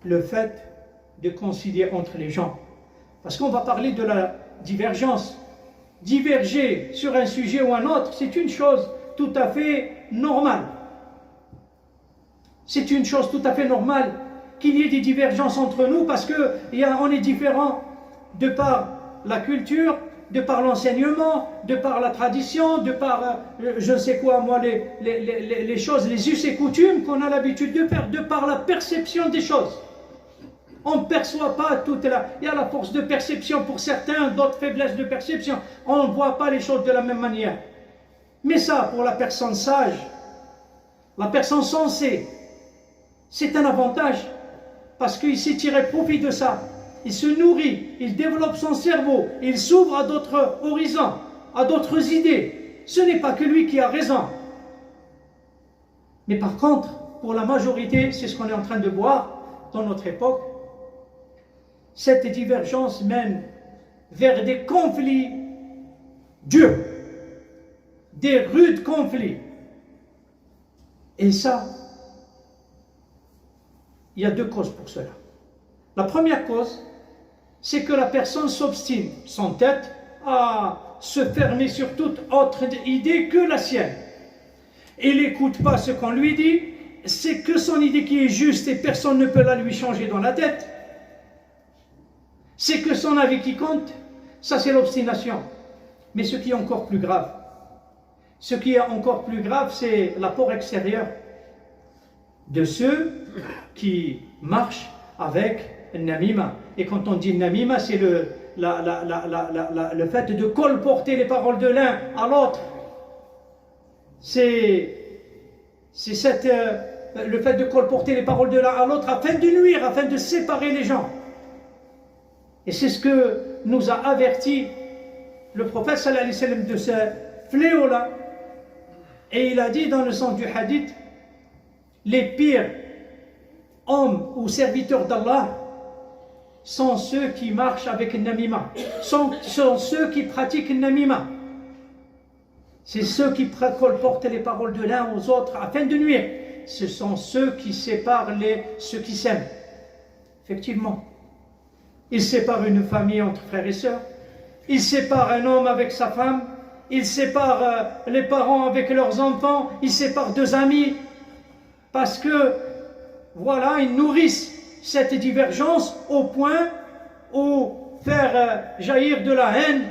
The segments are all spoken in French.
le fait de concilier entre les gens. Parce qu'on va parler de la divergence. Diverger sur un sujet ou un autre, c'est une chose tout à fait normale. C'est une chose tout à fait normale qu'il y ait des divergences entre nous parce qu'on est différents de par la culture, de par l'enseignement, de par la tradition, de par, je ne sais quoi, moi, les choses, les us et coutumes qu'on a l'habitude de faire, de par la perception des choses. On ne perçoit pas toute la... Il y a la force de perception pour certains, d'autres faiblesses de perception. On ne voit pas les choses de la même manière. Mais ça, pour la personne sage, la personne sensée, c'est un avantage parce qu'il sait tirer profit de ça. Il se nourrit, il développe son cerveau, il s'ouvre à d'autres horizons, à d'autres idées. Ce n'est pas que lui qui a raison. Mais par contre, pour la majorité, c'est ce qu'on est en train de voir dans notre époque, cette divergence mène vers des conflits durs, des rudes conflits. Et ça, il y a deux causes pour cela. La première cause, c'est que la personne s'obstine, s'entête à se fermer sur toute autre idée que la sienne. Il n'écoute pas ce qu'on lui dit, c'est que son idée qui est juste et personne ne peut la lui changer dans la tête. C'est que son avis qui compte, ça c'est l'obstination. Mais ce qui est encore plus grave, c'est l'apport extérieur de ceux qui marchent avec Namima. Et quand on dit Namima, c'est le fait de colporter les paroles de l'un à l'autre. C'est le fait de colporter les paroles de l'un à l'autre afin de nuire, afin de séparer les gens. Et c'est ce que nous a averti le prophète sallallahu alayhi wa sallam de ce fléau-là. Et il a dit dans le sens du hadith, les pires hommes ou serviteurs d'Allah sont ceux qui marchent avec Namima, sont ceux qui pratiquent Namima. C'est ceux qui colportent les paroles de l'un aux autres afin de nuire. Ce sont ceux qui séparent ceux qui s'aiment. Effectivement. Ils séparent une famille entre frères et sœurs. Ils séparent un homme avec sa femme. Ils séparent les parents avec leurs enfants. Ils séparent deux amis. Parce que, voilà, ils nourrissent cette divergence au point où faire jaillir de la haine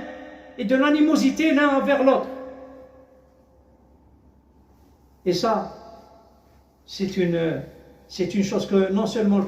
et de l'animosité l'un envers l'autre. Et ça, c'est une chose que non seulement le